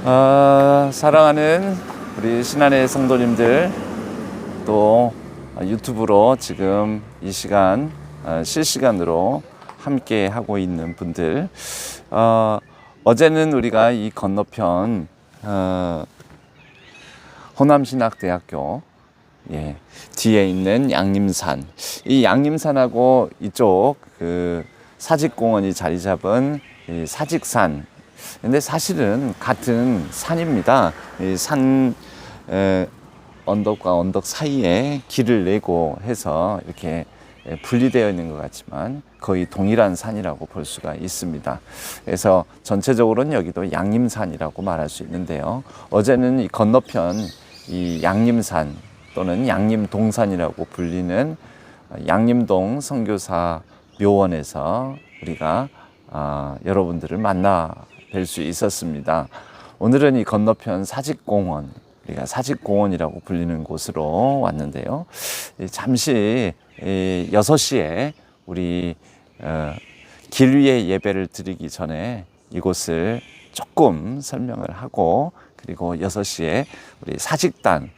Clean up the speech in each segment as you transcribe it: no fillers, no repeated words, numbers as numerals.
사랑하는 우리 신안의 성도님들, 또 유튜브로 지금 이 시간 실시간으로 함께 하고 있는 분들, 어제는 우리가 이 건너편 호남신학대학교 뒤에 있는 양림산, 이 양림산하고 이쪽 그 사직공원이 자리 잡은 이 사직산, 근데 사실은 같은 산입니다. 이 산 언덕과 언덕 사이에 길을 내고 해서 이렇게 분리되어 있는 것 같지만 거의 동일한 산이라고 볼 수가 있습니다. 그래서 전체적으로는 여기도 양림산이라고 말할 수 있는데요. 어제는 이 건너편 이 양림산 또는 양림동산이라고 불리는 양림동 선교사 묘원에서 우리가 여러분들을 만나 뵐 수 있었습니다. 오늘은 이 건너편 사직공원, 우리가 사직공원이라고 불리는 곳으로 왔는데요. 잠시 6시에 우리 길 위에 예배를 드리기 전에 이곳을 조금 설명을 하고, 그리고 6시에 우리 사직단에서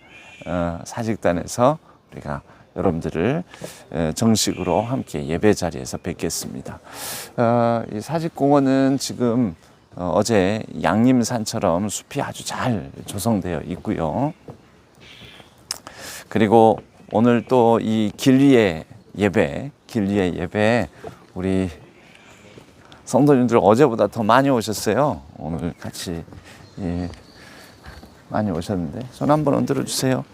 우리가 여러분들을 정식으로 함께 예배 자리에서 뵙겠습니다. 이 사직공원은 지금 어제 양림산처럼 숲이 아주 잘 조성되어 있고요. 그리고 오늘 또 이 길 위의 예배, 우리 성도님들 어제보다 더 많이 오셨어요. 오늘 같이 많이 오셨는데 손 한번 흔들어 주세요.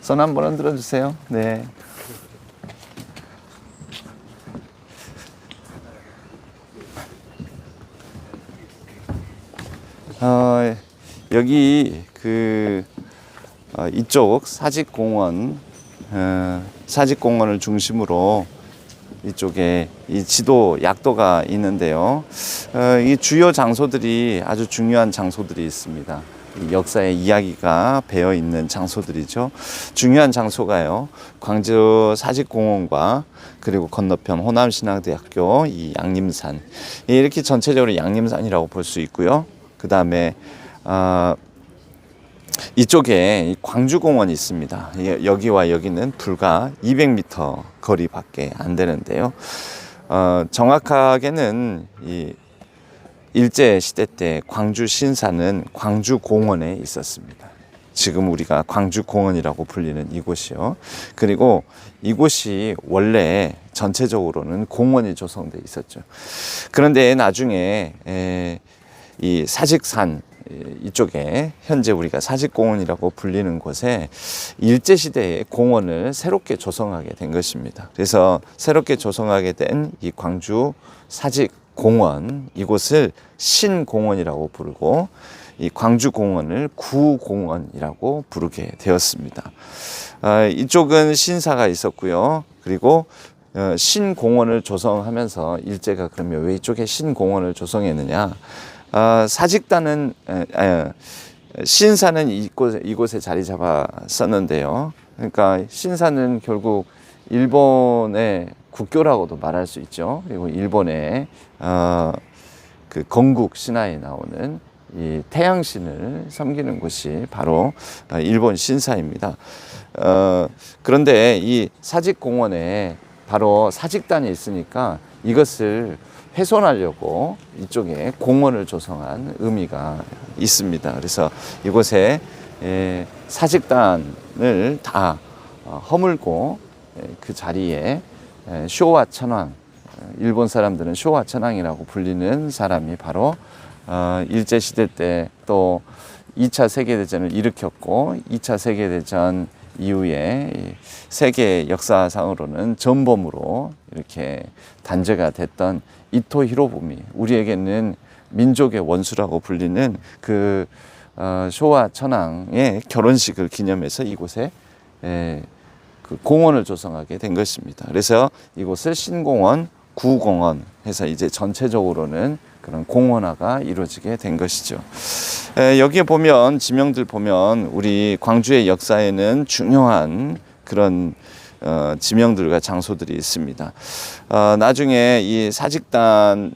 손 한번 흔들어 주세요. 네. 여기 이쪽 사직공원을 중심으로 이쪽에 이 지도 약도가 있는데요. 이 주요 장소들이 아주 중요한 장소들이 있습니다. 이 역사의 이야기가 배어 있는 장소들이죠. 중요한 장소가요, 광주 사직공원과 그리고 건너편 호남신학대학교 이 양림산, 이렇게 전체적으로 양림산이라고 볼 수 있고요. 그 다음에 이쪽에 광주공원이 있습니다. 여기와 여기는 불과 200m 거리밖에 안 되는데요. 정확하게는 이 일제시대 때 광주 신사는 광주공원에 있었습니다. 지금 우리가 광주공원이라고 불리는 이곳이요. 그리고 이곳이 원래 전체적으로는 공원이 조성되어 있었죠. 그런데 나중에 이 사직산 이쪽에 현재 우리가 사직공원이라고 불리는 곳에 일제시대의 공원을 새롭게 조성하게 된 것입니다. 그래서 새롭게 조성하게 된 이 광주 사직공원, 이곳을 신공원이라고 부르고 이 광주공원을 구공원이라고 부르게 되었습니다. 이쪽은 신사가 있었고요. 그리고 신공원을 조성하면서 일제가 그러면 왜 이쪽에 신공원을 조성했느냐? 신사는 이곳에 자리 잡았었는데요. 그러니까 신사는 결국 일본의 국교라고도 말할 수 있죠. 그리고 일본의 그 건국 신화에 나오는 이 태양신을 섬기는 곳이 바로 일본 신사입니다. 그런데 이 사직공원에 바로 사직단이 있으니까 이것을 훼손하려고 이쪽에 공원을 조성한 의미가 있습니다. 그래서 이곳에 사직단을 다 허물고 그 자리에 쇼와 천황, 일본 사람들은 쇼와 천황이라고 불리는 사람이 바로 일제시대 때 또 2차 세계대전을 일으켰고 2차 세계대전 이후에 세계 역사상으로는 전범으로 이렇게 단죄가 됐던 이토 히로부미, 우리에게는 민족의 원수라고 불리는 그 쇼와 천황의 결혼식을 기념해서 이곳에 그 공원을 조성하게 된 것입니다. 그래서 이곳을 신공원, 구공원 해서 이제 전체적으로는 그런 공원화가 이루어지게 된 것이죠. 여기에 보면 지명들 보면 우리 광주의 역사에는 중요한 그런 지명들과 장소들이 있습니다. 나중에 이 사직단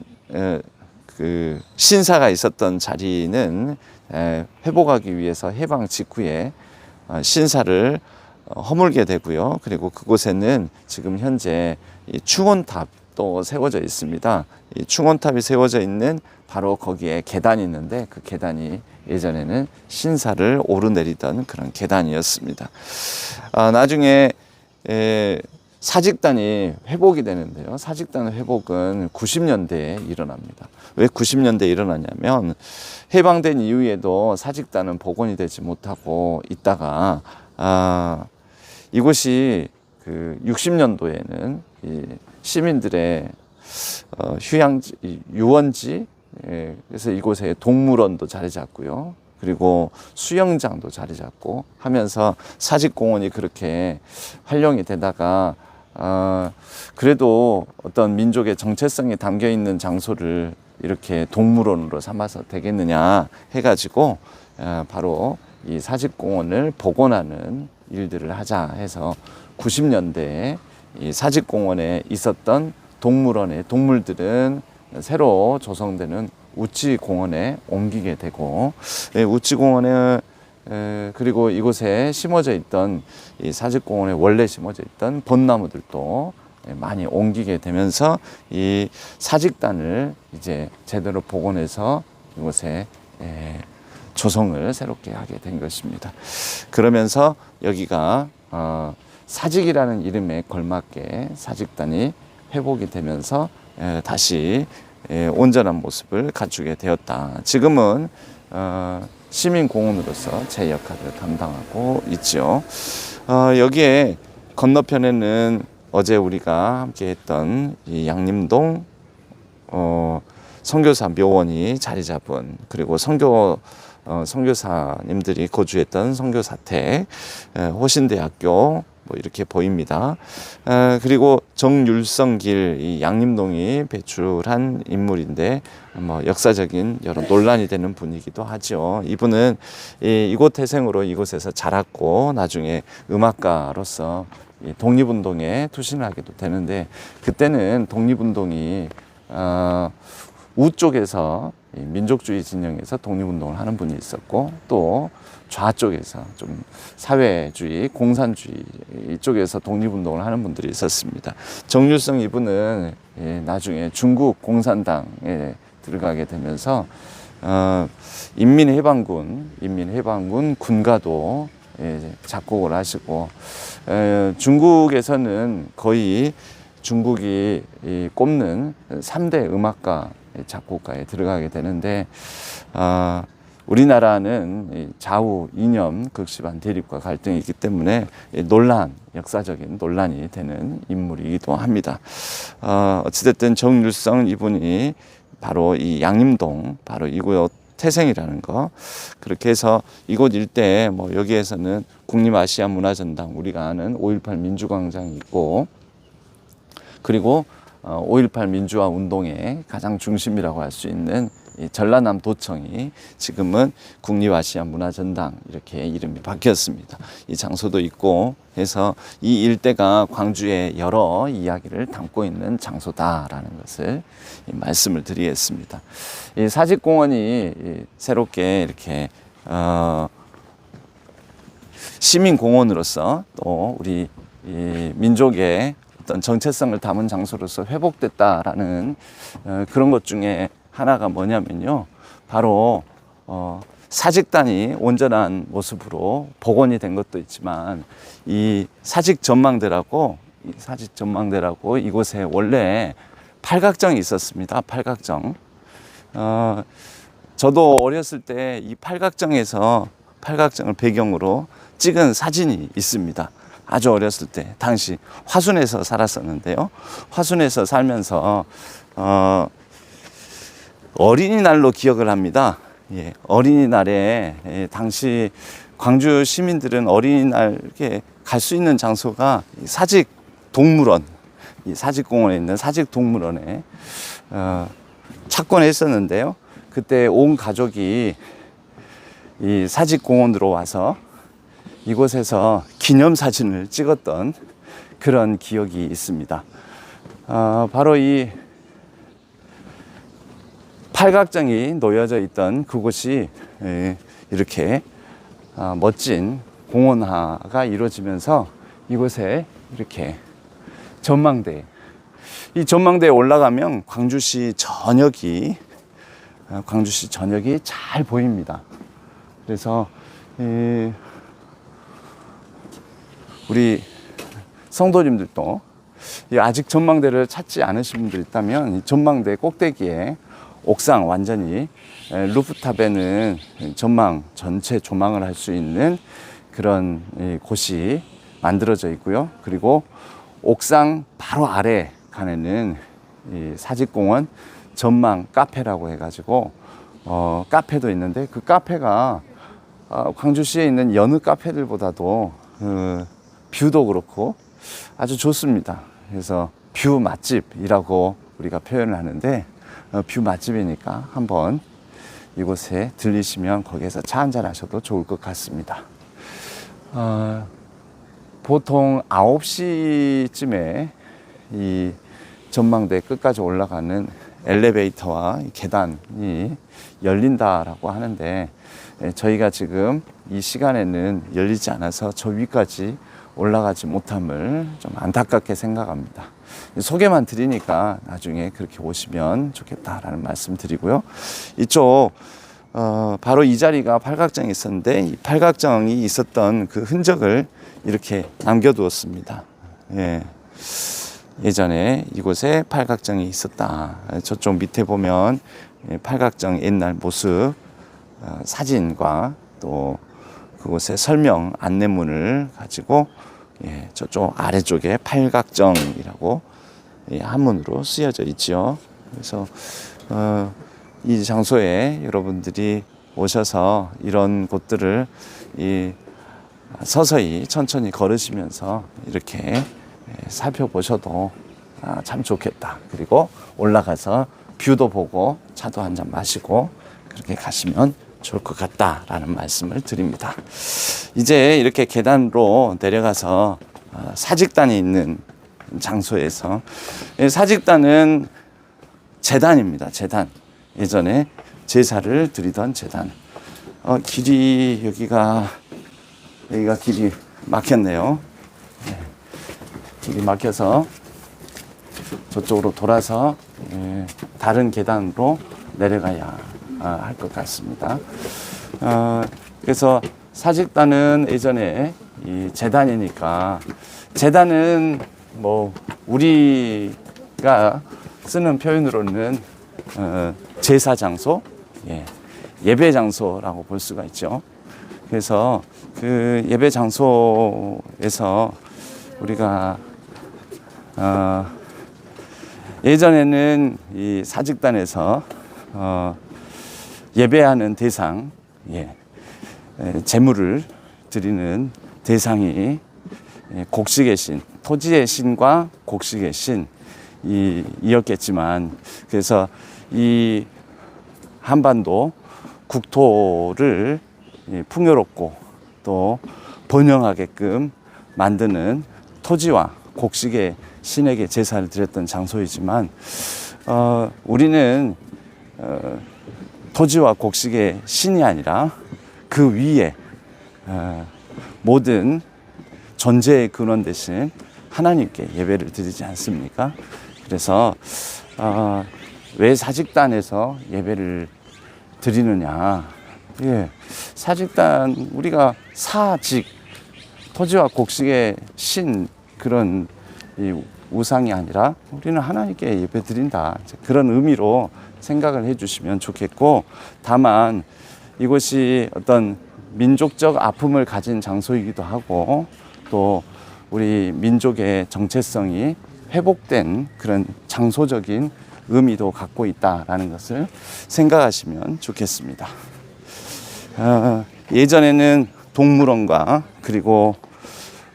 그 신사가 있었던 자리는 회복하기 위해서 해방 직후에 신사를 허물게 되고요. 그리고 그곳에는 지금 현재 이 충원탑도 세워져 있습니다. 이 충원탑이 세워져 있는 바로 거기에 계단이 있는데 그 계단이 예전에는 신사를 오르내리던 그런 계단이었습니다. 나중에 사직단이 회복이 되는데요. 사직단 회복은 90년대에 일어납니다. 왜 90년대에 일어나냐면 해방된 이후에도 사직단은 복원이 되지 못하고 있다가 이곳이 그 60년도에는 이 시민들의 휴양지, 유원지, 그래서 이곳에 동물원도 자리 잡고요. 그리고 수영장도 자리 잡고 하면서 사직공원이 그렇게 활용이 되다가 그래도 어떤 민족의 정체성이 담겨 있는 장소를 이렇게 동물원으로 삼아서 되겠느냐 해가지고 바로 이 사직공원을 복원하는 일들을 하자 해서 90년대에 이 사직공원에 있었던 동물원의 동물들은 새로 조성되는 우치공원에 옮기게 되고, 우치공원에 그리고 이곳에 심어져 있던 이 사직공원에 원래 심어져 있던 벚나무들도 많이 옮기게 되면서 이 사직단을 이제 제대로 복원해서 이곳에 조성을 새롭게 하게 된 것입니다. 그러면서 여기가 사직이라는 이름에 걸맞게 사직단이 회복이 되면서 다시 온전한 모습을 갖추게 되었다. 지금은 시민공원으로서 제 역할을 감당하고 있죠. 여기에 건너편에는 어제 우리가 함께 했던 이 양림동 선교사 묘원이 자리 잡은, 그리고 선교사님들이 거주했던 선교사택, 호신대학교 뭐 이렇게 보입니다. 그리고 정율성길, 이 양림동이 배출한 인물인데 뭐 역사적인 여러 논란이 되는 분이기도 하죠. 이분은 이곳 태생으로 이곳에서 자랐고 나중에 음악가로서 독립운동에 투신을 하게도 되는데, 그때는 독립운동이 우 쪽에서 민족주의 진영에서 독립운동을 하는 분이 있었고, 또 좌쪽에서 좀 사회주의, 공산주의 이쪽에서 독립운동을 하는 분들이 있었습니다. 정율성 이분은 나중에 중국 공산당에 들어가게 되면서 인민해방군 군가도 작곡을 하시고, 중국에서는 거의 중국이 꼽는 3대 음악가 작곡가에 들어가게 되는데, 우리나라는 좌우 이념 극심한 대립과 갈등이 있기 때문에 역사적인 논란이 되는 인물이기도 합니다. 어찌됐든 정율성 이분이 바로 이 양림동, 바로 이곳 태생이라는 거, 그렇게 해서 이곳 일대에 뭐 여기에서는 국립아시아문화전당, 우리가 아는 5.18 민주광장이 있고, 그리고 5.18 민주화 운동의 가장 중심이라고 할 수 있는 이 전라남 도청이 지금은 국립아시아문화전당 이렇게 이름이 바뀌었습니다. 이 장소도 있고 해서 이 일대가 광주의 여러 이야기를 담고 있는 장소다라는 것을 말씀을 드리겠습니다. 이 사직공원이 새롭게 이렇게 시민공원으로서 또 우리 이 민족의 어떤 정체성을 담은 장소로서 회복됐다라는 그런 것 중에 하나가 뭐냐면요, 바로 사직단이 온전한 모습으로 복원이 된 것도 있지만, 이 사직 전망대라고 이곳에 원래 팔각정이 있었습니다. 팔각정. 저도 어렸을 때 이 팔각정을 배경으로 찍은 사진이 있습니다. 아주 어렸을 때, 당시 화순에서 살았었는데요. 화순에서 살면서 어린이날로 기억을 합니다. 어린이날에 당시 광주 시민들은 어린이날 이렇게 갈 수 있는 장소가 사직 동물원, 이 사직공원에 있는 사직 동물원에 찾곤 했었는데요. 그때 온 가족이 이 사직공원으로 와서 이곳에서 기념사진을 찍었던 그런 기억이 있습니다. 바로 이 팔각정이 놓여져 있던 그곳이 이렇게 멋진 공원화가 이루어지면서 이곳에 이렇게 전망대, 이 전망대에 올라가면 광주시 전역이 잘 보입니다. 그래서 우리 성도님들도 아직 전망대를 찾지 않으신 분들 있다면 이 전망대 꼭대기에 옥상 완전히 루프탑에는 전망 전체 조망을 할 수 있는 그런 곳이 만들어져 있고요. 그리고 옥상 바로 아래 칸에는 이 사직공원 전망 카페라고 해가지고 카페도 있는데 그 카페가 광주시에 있는 여느 카페들보다도 뷰도 그렇고 아주 좋습니다. 그래서 뷰 맛집이라고 우리가 표현을 하는데 뷰 맛집이니까 한번 이곳에 들리시면 거기에서 차 한잔 하셔도 좋을 것 같습니다. 보통 9시쯤에 이 전망대 끝까지 올라가는 엘리베이터와 계단이 열린다라고 하는데 저희가 지금 이 시간에는 열리지 않아서 저 위까지 올라가지 못함을 좀 안타깝게 생각합니다. 소개만 드리니까 나중에 그렇게 오시면 좋겠다라는 말씀 드리고요. 이쪽 바로 이 자리가 팔각정이 있었는데 이 팔각정이 있었던 그 흔적을 이렇게 남겨두었습니다. 예전에 이곳에 팔각정이 있었다. 저쪽 밑에 보면 팔각정 옛날 모습 사진과 또 그곳의 설명 안내문을 가지고 저쪽 아래쪽에 팔각정이라고 한문으로 쓰여져 있죠. 그래서 이 장소에 여러분들이 오셔서 이런 곳들을 서서히 천천히 걸으시면서 이렇게 살펴보셔도 참 좋겠다. 그리고 올라가서 뷰도 보고 차도 한잔 마시고 그렇게 가시면 좋을 것 같다라는 말씀을 드립니다. 이제 이렇게 계단으로 내려가서 사직단이 있는 장소에서 사직단은 제단입니다. 제단. 예전에 제사를 드리던 제단. 길이 여기가 길이 막혔네요. 길이 막혀서 저쪽으로 돌아서 다른 계단으로 내려가야 할 것 같습니다. 그래서 사직단은 예전에 이 제단이니까 제단은 뭐 우리가 쓰는 표현으로는 제사 장소, 예배 장소라고 볼 수가 있죠. 그래서 그 예배 장소에서 우리가 예전에는 이 사직단에서 예배하는 대상, 제물을 드리는 대상이 곡식의 신, 토지의 신과 곡식의 신이었겠지만, 그래서 이 한반도 국토를 풍요롭고 또 번영하게끔 만드는 토지와 곡식의 신에게 제사를 드렸던 장소이지만, 우리는 토지와 곡식의 신이 아니라 그 위에 모든 존재의 근원 대신 하나님께 예배를 드리지 않습니까? 그래서 왜 사직단에서 예배를 드리느냐? 사직단 우리가 사직 토지와 곡식의 신 그런 이 우상이 아니라 우리는 하나님께 예배 드린다. 그런 의미로 생각을 해주시면 좋겠고, 다만 이곳이 어떤 민족적 아픔을 가진 장소이기도 하고 또 우리 민족의 정체성이 회복된 그런 장소적인 의미도 갖고 있다라는 것을 생각하시면 좋겠습니다. 예전에는 동물원과 그리고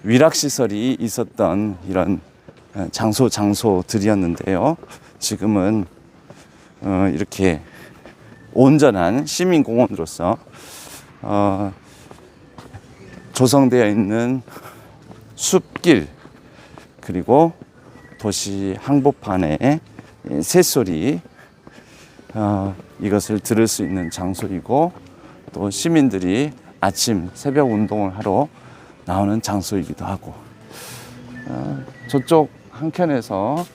위락시설이 있었던 이런 장소들이었는데요. 지금은 이렇게 온전한 시민공원으로서 조성되어 있는 숲길, 그리고 도시 항복판에 새소리, 이것을 들을 수 있는 장소이고 또 시민들이 아침 새벽 운동을 하러 나오는 장소이기도 하고 저쪽 한켠에서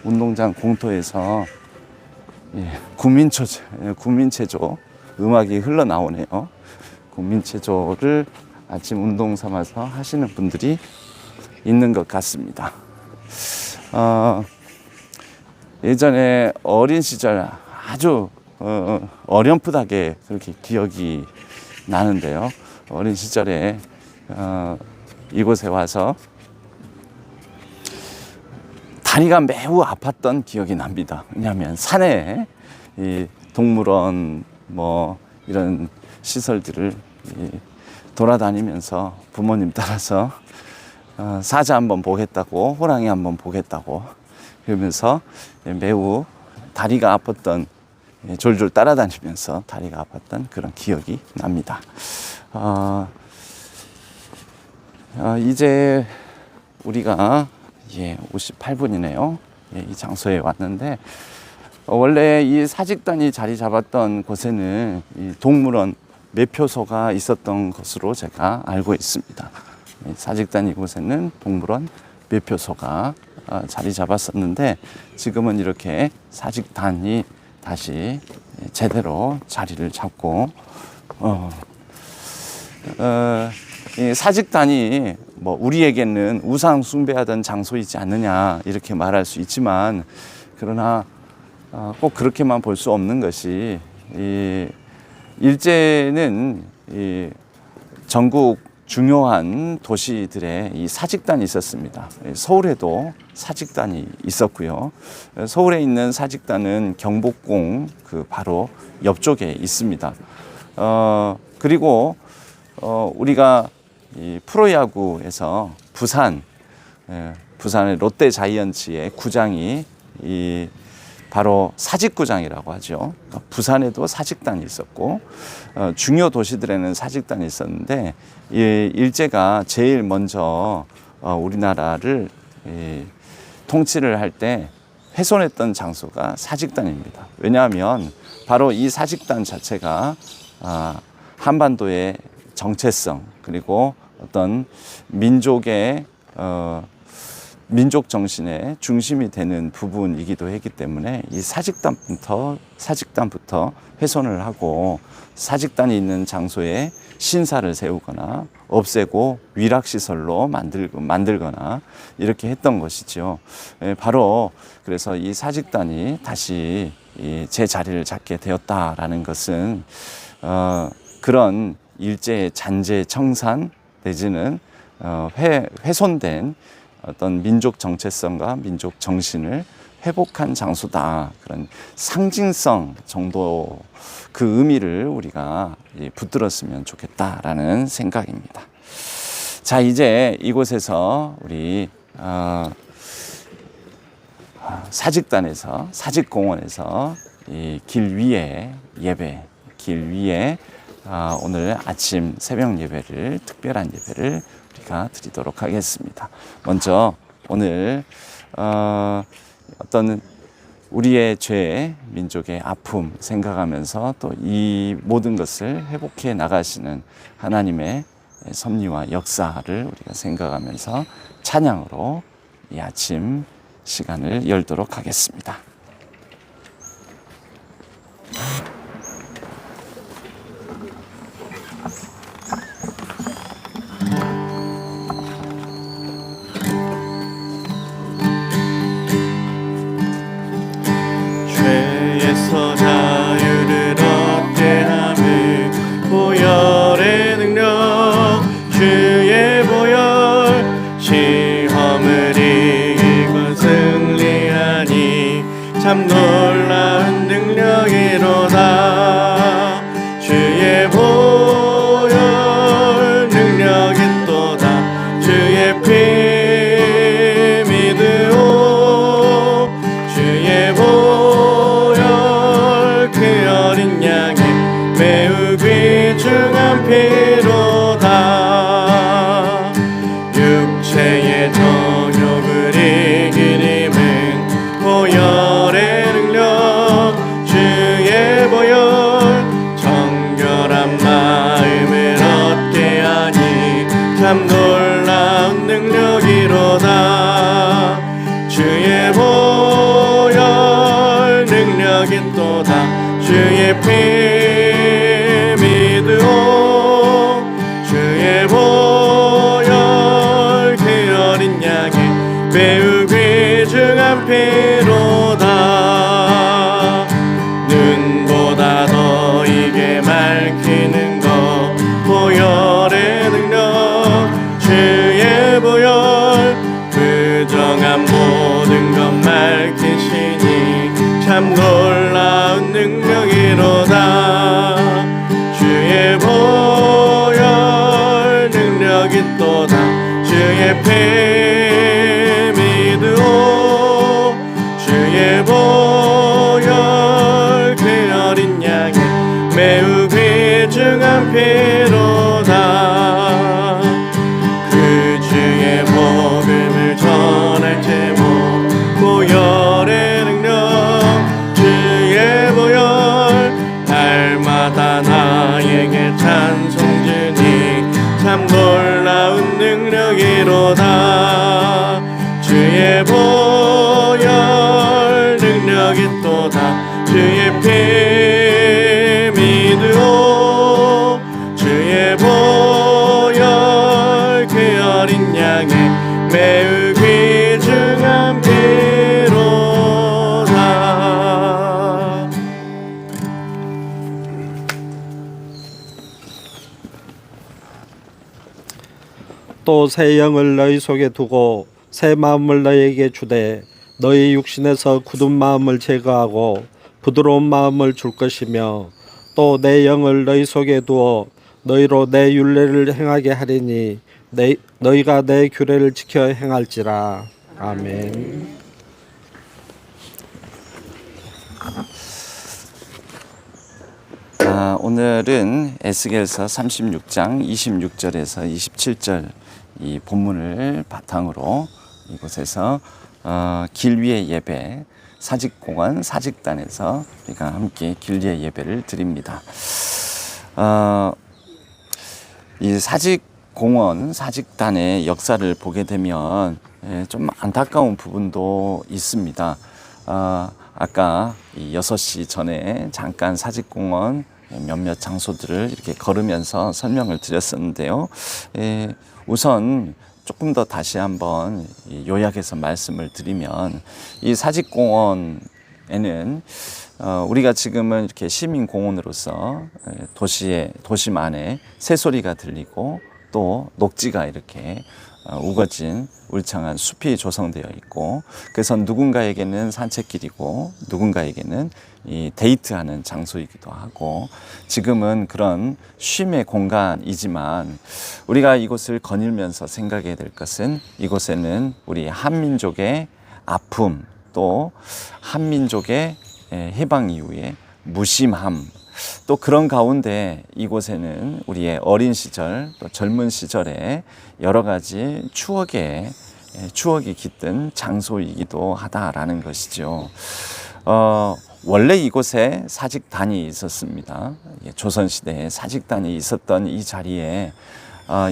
운동장 공터에서 국민체조 음악이 흘러나오네요. 국민체조를 아침 운동 삼아서 하시는 분들이 있는 것 같습니다. 예전에 어린 시절 아주 어렴풋하게 그렇게 기억이 나는데요. 어린 시절에 이곳에 와서 다리가 매우 아팠던 기억이 납니다. 왜냐하면 산에 이 동물원 뭐 이런 시설들을 돌아다니면서 부모님 따라서 사자 한번 보겠다고 호랑이 한번 보겠다고 그러면서 매우 다리가 아팠던 졸졸 따라다니면서 다리가 아팠던 그런 기억이 납니다. 이제 우리가 58분이네요. 이 장소에 왔는데 원래 이 사직단이 자리 잡았던 곳에는 이 동물원 매표소가 있었던 것으로 제가 알고 있습니다. 사직단 이곳에는 동물원 매표소가 자리 잡았었는데 지금은 이렇게 사직단이 다시 제대로 자리를 잡고 이 사직단이 뭐 우리에게는 우상 숭배하던 장소이지 않느냐 이렇게 말할 수 있지만 그러나 꼭 그렇게만 볼 수 없는 것이 이 일제는 이 전국 중요한 도시들에 이 사직단이 있었습니다. 서울에도 사직단이 있었고요. 서울에 있는 사직단은 경복궁 그 바로 옆쪽에 있습니다. 그리고 우리가 이 프로야구에서 부산의 롯데 자이언츠의 구장이 이 바로 사직구장이라고 하죠. 부산에도 사직단이 있었고 중요 도시들에는 사직단이 있었는데 이 일제가 제일 먼저 우리나라를 통치를 할 때 훼손했던 장소가 사직단입니다. 왜냐하면 바로 이 사직단 자체가 한반도의 정체성 그리고 어떤 민족의 민족 정신의 중심이 되는 부분이기도 했기 때문에 이 사직단부터 훼손을 하고 사직단이 있는 장소에 신사를 세우거나 없애고 위락시설로 만들거나 이렇게 했던 것이죠. 바로 그래서 이 사직단이 다시 제자리를 잡게 되었다라는 것은 그런 일제의 잔재 청산 내지는 훼손된 어떤 민족 정체성과 민족 정신을 회복한 장소다. 그런 상징성 정도 그 의미를 우리가 붙들었으면 좋겠다라는 생각입니다. 자, 이제 이곳에서 우리 사직단에서 사직공원에서 이 길 위에 길 위에 오늘 아침 새벽 예배를 특별한 예배를 우리가 드리도록 하겠습니다. 먼저 오늘 어떤 우리의 죄, 민족의 아픔 생각하면서 또 이 모든 것을 회복해 나가시는 하나님의 섭리와 역사를 우리가 생각하면서 찬양으로 이 아침 시간을 열도록 하겠습니다. 죄에서 자유를 얻게 하는 보혈의 능력 주의 보혈 시험을 이기고 승리하니 참 놀라운 능력이로다 주의 보혈 능력이 또다 주의 피 믿으오 주의 보혈 그 어린 양의 매우 귀중한 피로다 육체의 정욕을 이기림은 보혈의 능력 능력있도다 주의 피 믿으오 주의 보혈 그 어린 양의 매우 귀중한 피로다 눈보다 더 이게 밝히는 것 보혈의 능력 주의 보혈 부정한 모든 것 밝히시니 참 놀라운 능력이로다 주의 보혈 능력있도다 주의 피 믿으오 주의 보혈 그 어린 양의 매우 귀중한 피로다 그 주의 복음을 전할 제목 보혈의 능력 주의 보혈 날마다 나에게 찬송 주니 참 놀라운 능력이로다 주의 보혈 능력있도다 주의 피 믿으오 주의 보혈 그 어린 양의 매우 귀중한 피로다 또 새 영을 너희 속에 두고 새 마음을 너희에게 주되 너희 육신에서 굳은 마음을 제거하고 부드러운 마음을 줄 것이며 또 내 영을 너희 속에 두어 너희로 내 율례를 행하게 하리니 너희가 내 규례를 지켜 행할지라. 아멘. 오늘은 에스겔서 36장 26절에서 27절 이 본문을 바탕으로 이곳에서 길 위의 예배 사직공원 사직단에서 우리가 함께 길 위의 예배를 드립니다. 이 사직공원 사직단의 역사를 보게 되면 좀 안타까운 부분도 있습니다. 아까 이 6시 전에 잠깐 사직공원 몇몇 장소들을 이렇게 걸으면서 설명을 드렸었는데요. 우선 조금 더 다시 한번 요약해서 말씀을 드리면 이 사직공원에는 우리가 지금은 이렇게 시민공원으로서 도심 안에 새소리가 들리고 또 녹지가 이렇게 우거진 울창한 숲이 조성되어 있고 그래서 누군가에게는 산책길이고 누군가에게는 이 데이트하는 장소이기도 하고 지금은 그런 쉼의 공간이지만 우리가 이곳을 거닐면서 생각해야 될 것은 이곳에는 우리 한민족의 아픔 또 한민족의 해방 이후의 무심함 또 그런 가운데 이곳에는 우리의 어린 시절 또 젊은 시절에 여러 가지 추억이 깃든 장소이기도 하다라는 것이죠. 원래 이곳에 사직단이 있었습니다. 조선시대에 사직단이 있었던 이 자리에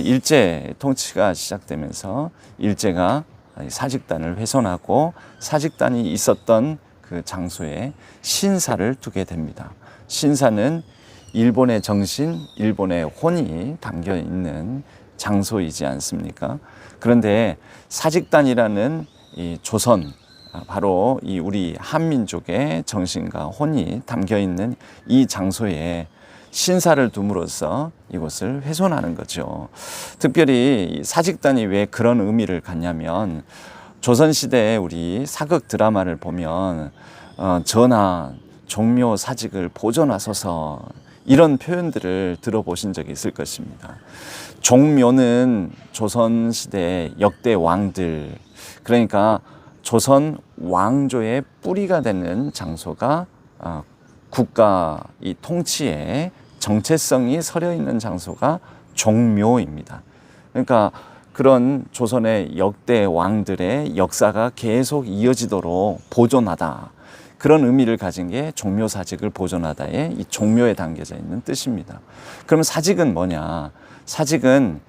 일제 통치가 시작되면서 일제가 사직단을 훼손하고 사직단이 있었던 그 장소에 신사를 두게 됩니다. 신사는 일본의 정신, 일본의 혼이 담겨 있는 장소이지 않습니까? 그런데 사직단이라는 이 조선, 바로 이 우리 한민족의 정신과 혼이 담겨 있는 이 장소에 신사를 둠으로써 이곳을 훼손하는 거죠. 특별히 사직단이 왜 그런 의미를 갖냐면 조선시대에 우리 사극 드라마를 보면 전하 종묘 사직을 보존하소서 이런 표현들을 들어보신 적이 있을 것입니다. 종묘는 조선시대 역대 왕들 그러니까 조선 왕조의 뿌리가 되는 장소가 국가 이 통치에 정체성이 서려 있는 장소가 종묘입니다. 그러니까 그런 조선의 역대 왕들의 역사가 계속 이어지도록 보존하다. 그런 의미를 가진 게 종묘 사직을 보존하다의 이 종묘에 담겨져 있는 뜻입니다. 그럼 사직은 뭐냐? 사직은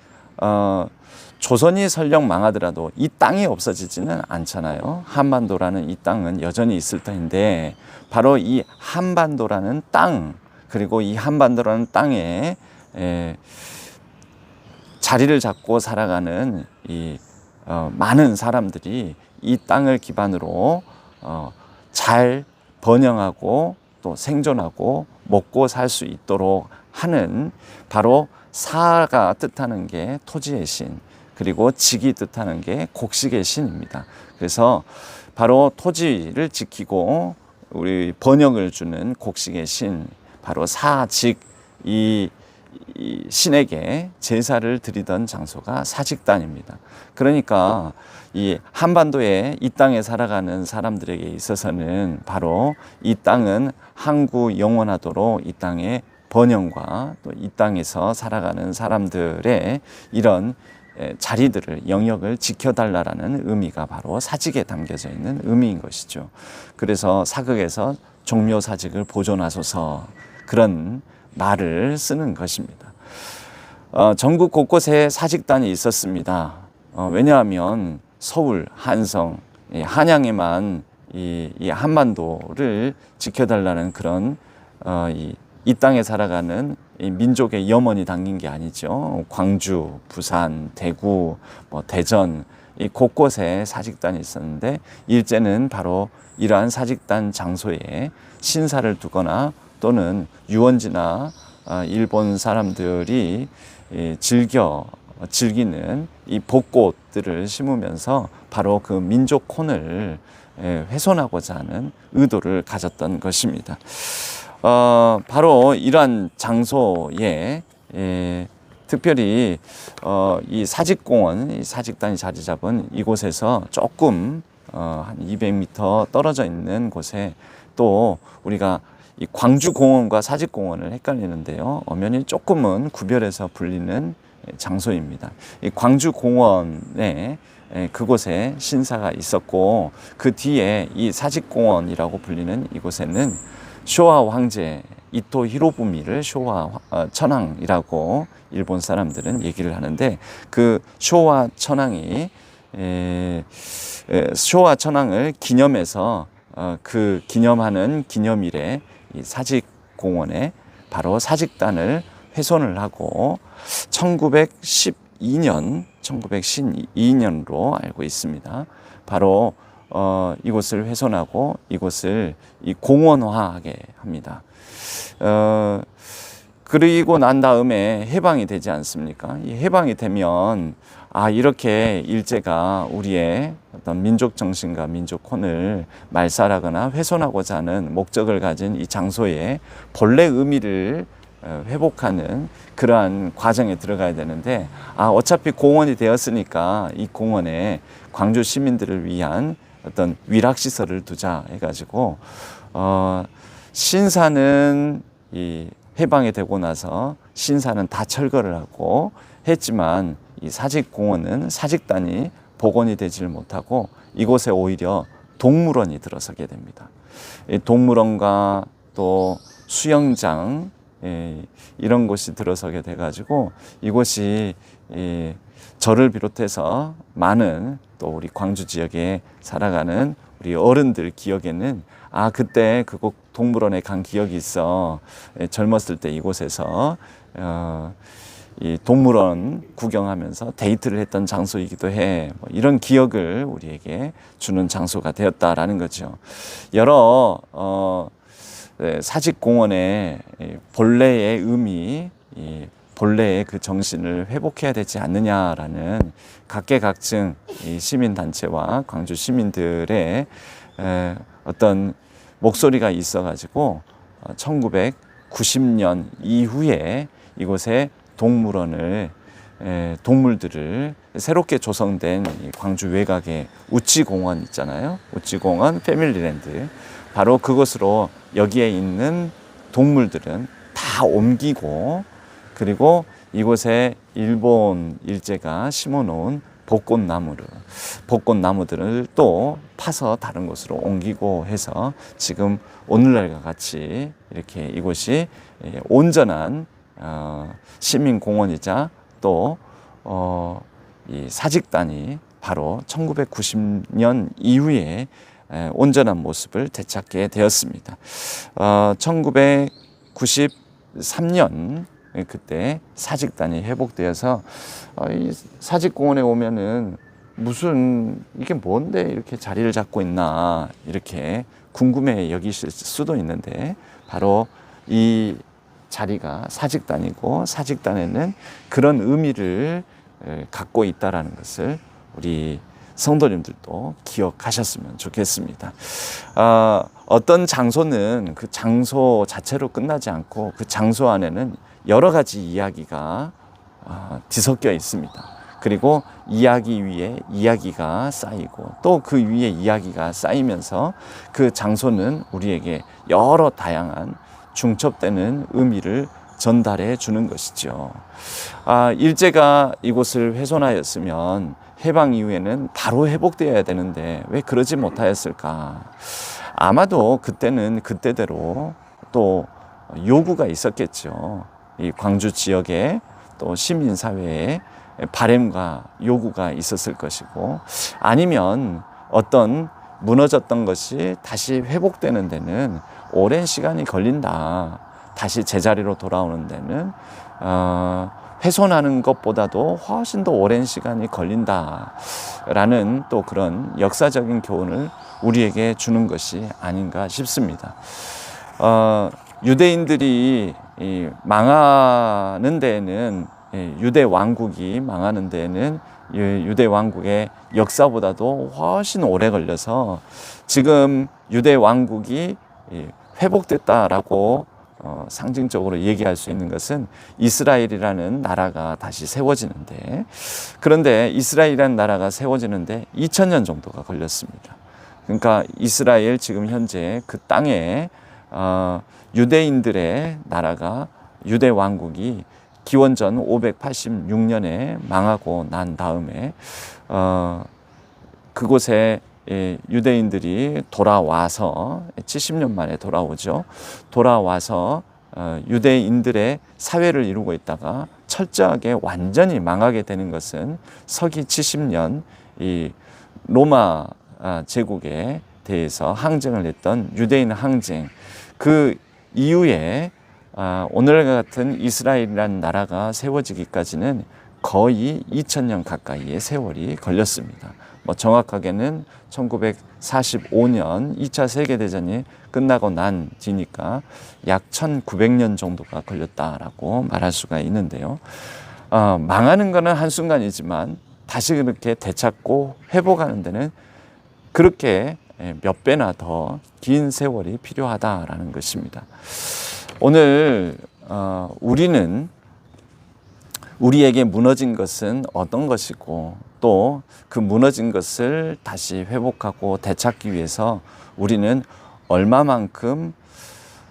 조선이 설령 망하더라도 이 땅이 없어지지는 않잖아요. 한반도라는 이 땅은 여전히 있을 터인데 바로 이 한반도라는 땅, 그리고 이 한반도라는 땅에 자리를 잡고 살아가는 이 많은 사람들이 이 땅을 기반으로 잘 번영하고 또 생존하고 먹고 살 수 있도록 하는, 바로 사가 뜻하는 게 토지의 신, 그리고 직이 뜻하는 게 곡식의 신입니다. 그래서 바로 토지를 지키고 우리 번영을 주는 곡식의 신, 바로 사직, 이 신에게 제사를 드리던 장소가 사직단입니다. 그러니까 이 한반도에 이 땅에 살아가는 사람들에게 있어서는 바로 이 땅은 항구 영원하도록 이 땅의 번영과 또 이 땅에서 살아가는 사람들의 이런 자리들을, 영역을 지켜달라는 의미가 바로 사직에 담겨져 있는 의미인 것이죠. 그래서 사극에서 종묘사직을 보존하소서, 그런 말을 쓰는 것입니다. 전국 곳곳에 사직단이 있었습니다. 왜냐하면 서울, 한성, 한양에만 이 한반도를 지켜달라는 그런 이 땅에 살아가는 이 민족의 염원이 담긴 게 아니죠. 광주, 부산, 대구, 대전, 이 곳곳에 사직단이 있었는데 일제는 바로 이러한 사직단 장소에 신사를 두거나 또는 유원지나 일본 사람들이 즐기는 이 벚꽃들을 심으면서 바로 그 민족혼을 훼손하고자 하는 의도를 가졌던 것입니다. 바로 이러한 장소에 특별히 이 사직공원, 이 사직단이 자리 잡은 이곳에서 조금 한 200m 떨어져 있는 곳에 또 우리가 이 광주공원과 사직공원을 헷갈리는데요. 엄연히 조금은 구별해서 불리는 장소입니다. 이 광주공원에 그곳에 신사가 있었고, 그 뒤에 이 사직공원이라고 불리는 이곳에는 쇼와 황제 이토 히로부미를 쇼와 천황이라고 일본 사람들은 얘기를 하는데, 그 쇼와 천황이 쇼와 천황을 기념해서 그 기념하는 기념일에 이 사직공원에 바로 사직단을 훼손을 하고 1912년으로 알고 있습니다. 바로 이곳을 훼손하고 이곳을 이 공원화하게 합니다. 그리고 난 다음에 해방이 되지 않습니까? 이 해방이 되면 이렇게 일제가 우리의 어떤 민족 정신과 민족혼을 말살하거나 훼손하고자 하는 목적을 가진 이 장소에 본래 의미를 회복하는 그러한 과정에 들어가야 되는데, 어차피 공원이 되었으니까 이 공원에 광주 시민들을 위한 어떤 위락시설을 두자 해가지고 신사는 이 해방이 되고 나서 신사는 다 철거를 하고 했지만 이 사직공원은 사직단이 복원이 되지를 못하고 이곳에 오히려 동물원이 들어서게 됩니다. 이 동물원과 또 수영장 이런 곳이 들어서게 돼가지고 이곳이 저를 비롯해서 많은 또 우리 광주 지역에 살아가는 우리 어른들 기억에는 그때 그곳 동물원에 간 기억이 있어. 젊었을 때 이곳에서 이 동물원 구경하면서 데이트를 했던 장소이기도 해. 이런 기억을 우리에게 주는 장소가 되었다라는 거죠. 여러 사직공원의 본래의 의미, 본래의 그 정신을 회복해야 되지 않느냐라는 각계각층 시민단체와 광주 시민들의 어떤 목소리가 있어가지고 1990년 이후에 이곳에 동물들을 새롭게 조성된 광주 외곽의 우치공원 있잖아요. 우치공원 패밀리랜드. 바로 그것으로 여기에 있는 동물들은 다 옮기고, 그리고 이곳에 일본 일제가 심어놓은 벚꽃나무들을 또 파서 다른 곳으로 옮기고 해서 지금 오늘날과 같이 이렇게 이곳이 온전한 시민공원이자 또 이 사직단이 바로 1990년 이후에 온전한 모습을 되찾게 되었습니다. 1993년 그때 사직단이 회복되어서 이 사직공원에 오면은 무슨 이게 뭔데 이렇게 자리를 잡고 있나 이렇게 궁금해 여기실 수도 있는데 바로 이 자리가 사직단이고 사직단에는 그런 의미를 갖고 있다라는 것을 우리 성도님들도 기억하셨으면 좋겠습니다. 어떤 장소는 그 장소 자체로 끝나지 않고 그 장소 안에는 여러 가지 이야기가 뒤섞여 있습니다. 그리고 이야기 위에 이야기가 쌓이고 또 그 위에 이야기가 쌓이면서 그 장소는 우리에게 여러 다양한 중첩되는 의미를 전달해 주는 것이죠. 일제가 이곳을 훼손하였으면 해방 이후에는 바로 회복되어야 되는데 왜 그러지 못하였을까? 아마도 그때는 그때대로 또 요구가 있었겠죠. 이 광주 지역에 또 시민사회에 바램과 요구가 있었을 것이고 아니면 어떤 무너졌던 것이 다시 회복되는 데는 오랜 시간이 걸린다. 다시 제자리로 돌아오는 데는 훼손하는 것보다도 훨씬 더 오랜 시간이 걸린다라는 또 그런 역사적인 교훈을 우리에게 주는 것이 아닌가 싶습니다. 유대인들이 망하는 데에는 유대 왕국이 망하는 데에는 유대 왕국의 역사보다도 훨씬 오래 걸려서 지금 유대 왕국이 회복됐다라고 상징적으로 얘기할 수 있는 것은 이스라엘이라는 나라가 다시 세워지는데 그런데 이스라엘이라는 나라가 세워지는데 2000년 정도가 걸렸습니다. 그러니까 이스라엘 지금 현재 그 땅에 유대인들의 나라가 유대 왕국이 기원전 586년에 망하고 난 다음에 그곳에 유대인들이 돌아와서 70년 만에 돌아오죠. 돌아와서 유대인들의 사회를 이루고 있다가 철저하게 완전히 망하게 되는 것은 서기 70년 이 로마 제국에 대해서 항쟁을 했던 유대인 항쟁 그 이후에 오늘과 같은 이스라엘이라는 나라가 세워지기까지는 거의 2000년 가까이의 세월이 걸렸습니다. 정확하게는 1945년 2차 세계대전이 끝나고 난 뒤니까 약 1900년 정도가 걸렸다라고 말할 수가 있는데요. 망하는 것은 한순간이지만 다시 그렇게 되찾고 회복하는 데는 그렇게 몇 배나 더 긴 세월이 필요하다라는 것입니다. 오늘 우리는 우리에게 무너진 것은 어떤 것이고 또 그 무너진 것을 다시 회복하고 되찾기 위해서 우리는 얼마만큼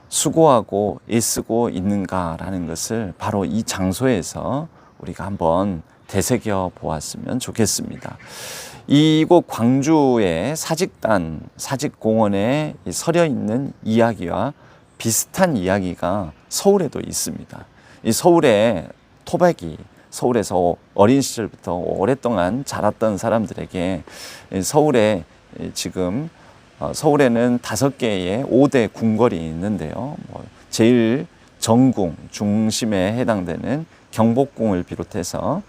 수고하고 애쓰고 있는가라는 것을 바로 이 장소에서 우리가 한번 되새겨 보았으면 좋겠습니다. 이곳 광주의 사직단, 사직공원에 서려 있는 이야기와 비슷한 이야기가 서울에도 있습니다. 이 서울에 토박이, 서울에서 어린 시절부터 오랫동안 자랐던 사람들에게 서울에 지금 서울에는 5개의 5대 궁궐이 있는데요. 제일 정궁, 중심에 해당되는 경복궁을 비롯해서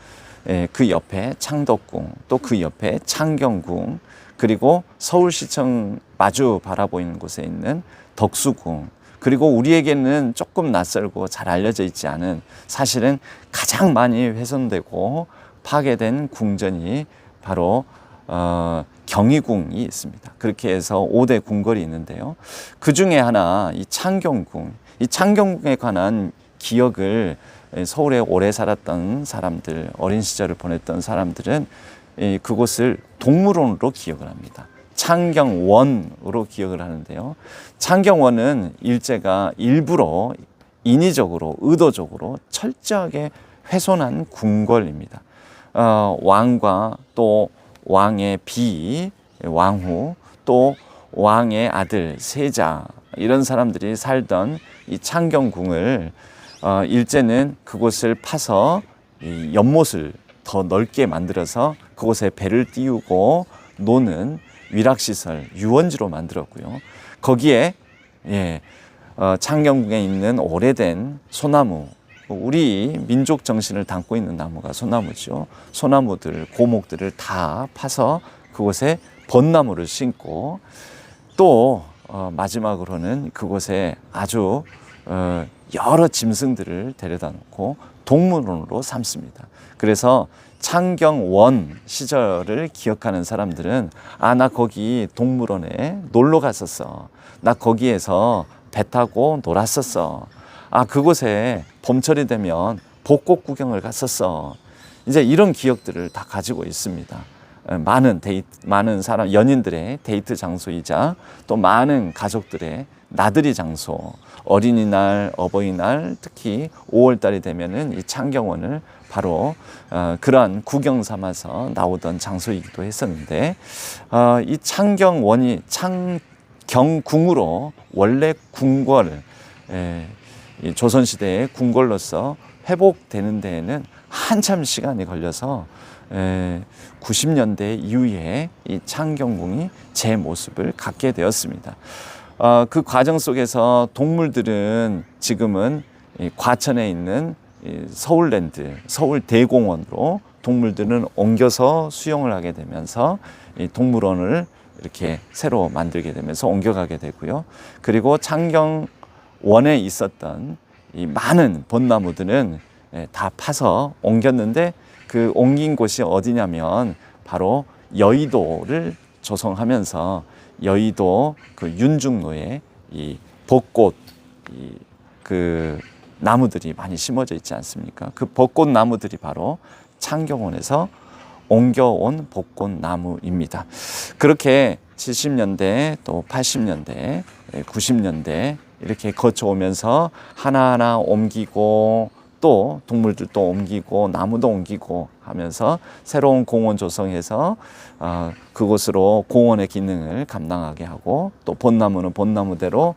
그 옆에 창덕궁, 또 그 옆에 창경궁, 그리고 서울시청 마주 바라보이는 곳에 있는 덕수궁, 그리고 우리에게는 조금 낯설고 잘 알려져 있지 않은 사실은 가장 많이 훼손되고 파괴된 궁전이 바로 경희궁이 있습니다. 그렇게 해서 5대 궁궐이 있는데요. 그 중에 하나 이 창경궁, 이 창경궁에 관한 기억을 서울에 오래 살았던 사람들, 어린 시절을 보냈던 사람들은 그곳을 동물원으로 기억을 합니다. 창경원으로 기억을 하는데요. 창경원은 일제가 일부러 인위적으로 의도적으로 철저하게 훼손한 궁궐입니다. 왕과 또 왕의 비, 왕후, 또 왕의 아들, 세자 이런 사람들이 살던 이 창경궁을 일제는 그곳을 파서 연못을 더 넓게 만들어서 그곳에 배를 띄우고 노는 위락시설, 유원지로 만들었고요. 거기에 창경궁에 있는 오래된 소나무, 우리 민족 정신을 담고 있는 나무가 소나무죠. 소나무들, 고목들을 다 파서 그곳에 벚나무를 심고 또 마지막으로는 그곳에 아주 여러 짐승들을 데려다 놓고 동물원으로 삼습니다. 그래서 창경원 시절을 기억하는 사람들은 나 거기 동물원에 놀러 갔었어. 나 거기에서 배 타고 놀았었어. 그곳에 봄철이 되면 벚꽃 구경을 갔었어. 이제 이런 기억들을 다 가지고 있습니다. 많은 사람, 연인들의 데이트 장소이자 또 많은 가족들의 나들이 장소, 어린이날, 어버이날, 특히 5월달이 되면은 이 창경원을 바로 그러한 구경 삼아서 나오던 장소이기도 했었는데, 이 창경원이 창경궁으로 원래 궁궐, 이 조선시대의 궁궐로서 회복되는 데에는 한참 시간이 걸려서 90년대 이후에 이 창경궁이 제 모습을 갖게 되었습니다. 그 과정 속에서 동물들은 지금은 과천에 있는 서울랜드, 서울대공원으로 동물들은 옮겨서 수용을 하게 되면서 이 동물원을 이렇게 새로 만들게 되면서 옮겨가게 되고요. 그리고 창경원에 있었던 이 많은 벚나무들은 다 파서 옮겼는데, 그 옮긴 곳이 어디냐면 바로 여의도를 조성하면서 여의도 그 윤중로에 이 벚꽃 그 나무들이 많이 심어져 있지 않습니까? 그 벚꽃 나무들이 바로 창경원에서 옮겨온 벚꽃 나무입니다. 그렇게 70년대 또 80년대 90년대 이렇게 거쳐오면서 하나하나 옮기고 또 동물들도 옮기고 나무도 옮기고 하면서 새로운 공원 조성해서 그곳으로 공원의 기능을 감당하게 하고, 또 벚나무는 벚나무대로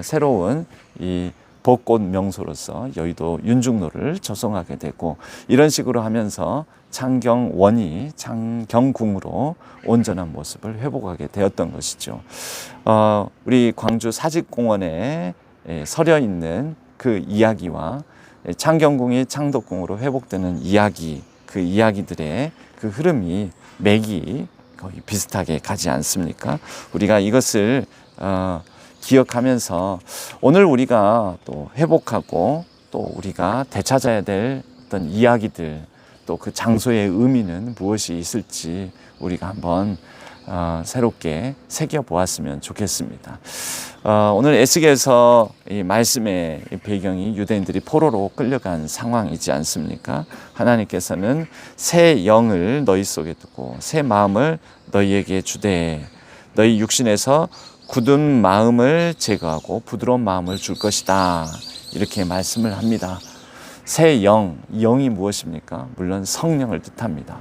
새로운 이 벚꽃 명소로서 여의도 윤중로를 조성하게 되고, 이런 식으로 하면서 창경원이 창경궁으로 온전한 모습을 회복하게 되었던 것이죠. 우리 광주 사직공원에 서려 있는 그 이야기와 창경궁이 창덕궁으로 회복되는 이야기, 그 이야기들의 그 흐름이 맥이 거의 비슷하게 가지 않습니까? 우리가 이것을 기억하면서 오늘 우리가 또 회복하고 또 우리가 되찾아야 될 어떤 이야기들, 또 그 장소의 의미는 무엇이 있을지 우리가 한번 새롭게 새겨보았으면 좋겠습니다. 오늘 에스겔서 이 말씀의 배경이 유대인들이 포로로 끌려간 상황이지 않습니까? 하나님께서는 새 영을 너희 속에 두고 새 마음을 너희에게 주되 너희 육신에서 굳은 마음을 제거하고 부드러운 마음을 줄 것이다, 이렇게 말씀을 합니다. 새 영, 이 영이 무엇입니까? 물론 성령을 뜻합니다.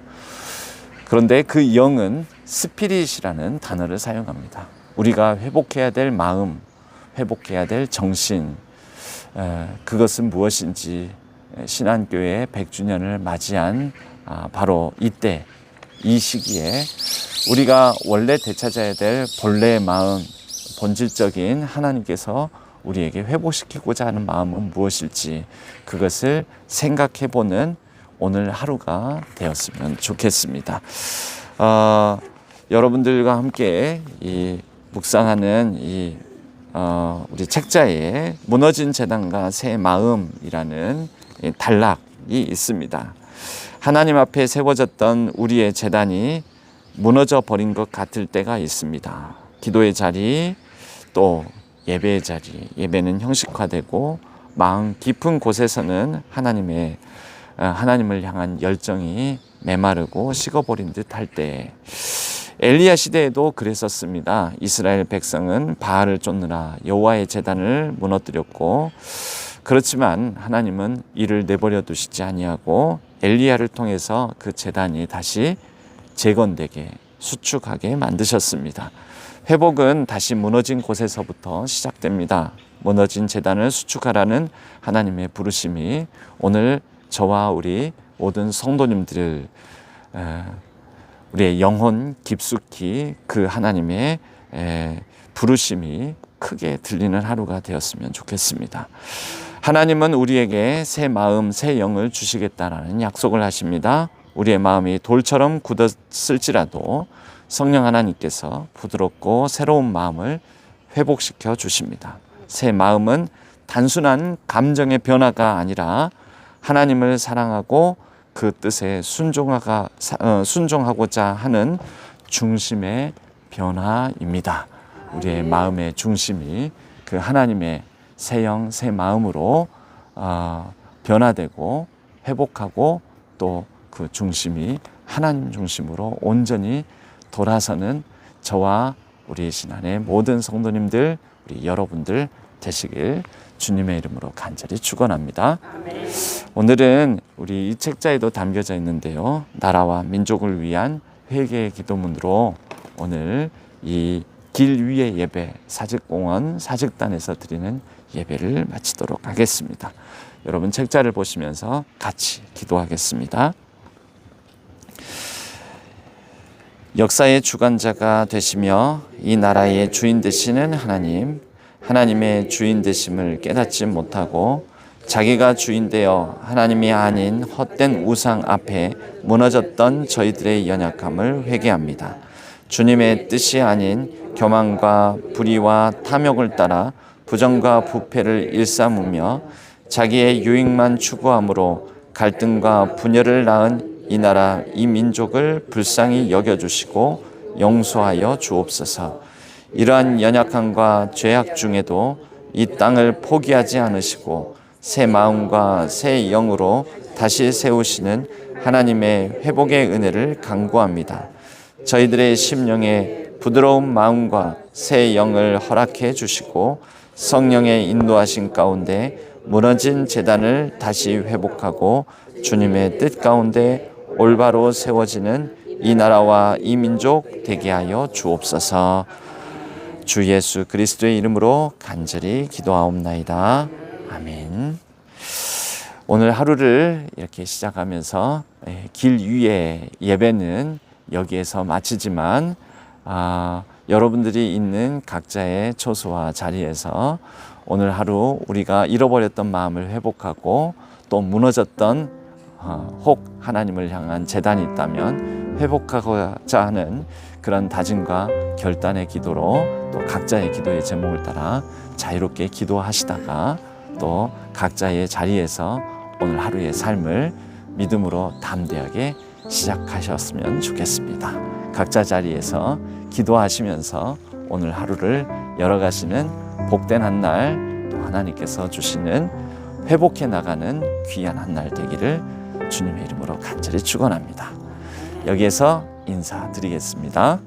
그런데 그 영은 스피릿이라는 단어를 사용합니다. 우리가 회복해야 될 마음, 회복해야 될 정신, 그것은 무엇인지 신안교회 100주년을 맞이한 바로 이때, 이 시기에 우리가 원래 되찾아야 될 본래의 마음, 본질적인 하나님께서 우리에게 회복시키고자 하는 마음은 무엇일지, 그것을 생각해보는 오늘 하루가 되었으면 좋겠습니다. 여러분들과 함께 이 묵상하는 우리 책자에 무너진 제단과 새 마음이라는 단락이 있습니다. 하나님 앞에 세워졌던 우리의 제단이 무너져 버린 것 같을 때가 있습니다. 기도의 자리, 또 예배의 자리, 예배는 형식화되고 마음 깊은 곳에서는 하나님을 향한 열정이 메마르고 식어버린 듯 할 때, 엘리야 시대에도 그랬었습니다. 이스라엘 백성은 바알을 쫓느라 여호와의 제단을 무너뜨렸고, 그렇지만 하나님은 이를 내버려 두시지 아니하고 엘리야를 통해서 그 제단이 다시 재건되게 수축하게 만드셨습니다. 회복은 다시 무너진 곳에서부터 시작됩니다. 무너진 제단을 수축하라는 하나님의 부르심이 오늘 저와 우리 모든 성도님들 우리의 영혼 깊숙이 그 하나님의 부르심이 크게 들리는 하루가 되었으면 좋겠습니다. 하나님은 우리에게 새 마음, 새 영을 주시겠다라는 약속을 하십니다. 우리의 마음이 돌처럼 굳었을지라도 성령 하나님께서 부드럽고 새로운 마음을 회복시켜 주십니다. 새 마음은 단순한 감정의 변화가 아니라 하나님을 사랑하고 그 뜻에 순종하고자 하는 중심의 변화입니다. 우리의 마음의 중심이 그 하나님의 새 영, 새 마음으로 변화되고 회복하고 또 그 중심이 하나님 중심으로 온전히 돌아서는 저와 우리 신안의 모든 성도님들, 우리 여러분들 되시길 주님의 이름으로 간절히 축원합니다. 오늘은 우리 이 책자에도 담겨져 있는데요. 나라와 민족을 위한 회개의 기도문으로 오늘 이 길 위의 예배, 사직공원 사직단에서 드리는 예배를 마치도록 하겠습니다. 여러분 책자를 보시면서 같이 기도하겠습니다. 역사의 주관자가 되시며 이 나라의 주인 되시는 하나님, 하나님의 주인 되심을 깨닫지 못하고 자기가 주인 되어 하나님이 아닌 헛된 우상 앞에 무너졌던 저희들의 연약함을 회개합니다. 주님의 뜻이 아닌 교만과 불의와 탐욕을 따라 부정과 부패를 일삼으며 자기의 유익만 추구함으로 갈등과 분열을 낳은 이 나라, 이 민족을 불쌍히 여겨주시고 용서하여 주옵소서. 이러한 연약함과 죄악 중에도 이 땅을 포기하지 않으시고 새 마음과 새 영으로 다시 세우시는 하나님의 회복의 은혜를 간구합니다. 저희들의 심령에 부드러운 마음과 새 영을 허락해 주시고 성령의 인도하신 가운데 무너진 제단을 다시 회복하고 주님의 뜻 가운데 올바로 세워지는 이 나라와 이 민족 되게 하여 주옵소서. 주 예수 그리스도의 이름으로 간절히 기도하옵나이다. 아멘. 오늘 하루를 이렇게 시작하면서 길 위의 예배는 여기에서 마치지만 여러분들이 있는 각자의 처소와 자리에서 오늘 하루 우리가 잃어버렸던 마음을 회복하고 또 무너졌던 혹 하나님을 향한 제단이 있다면 회복하고자 하는 그런 다짐과 결단의 기도로 또 각자의 기도의 제목을 따라 자유롭게 기도하시다가 또 각자의 자리에서 오늘 하루의 삶을 믿음으로 담대하게 시작하셨으면 좋겠습니다. 각자 자리에서 기도하시면서 오늘 하루를 열어가시는 복된 한 날, 또 하나님께서 주시는 회복해 나가는 귀한 한 날 되기를 주님의 이름으로 간절히 축원합니다. 여기에서 인사드리겠습니다.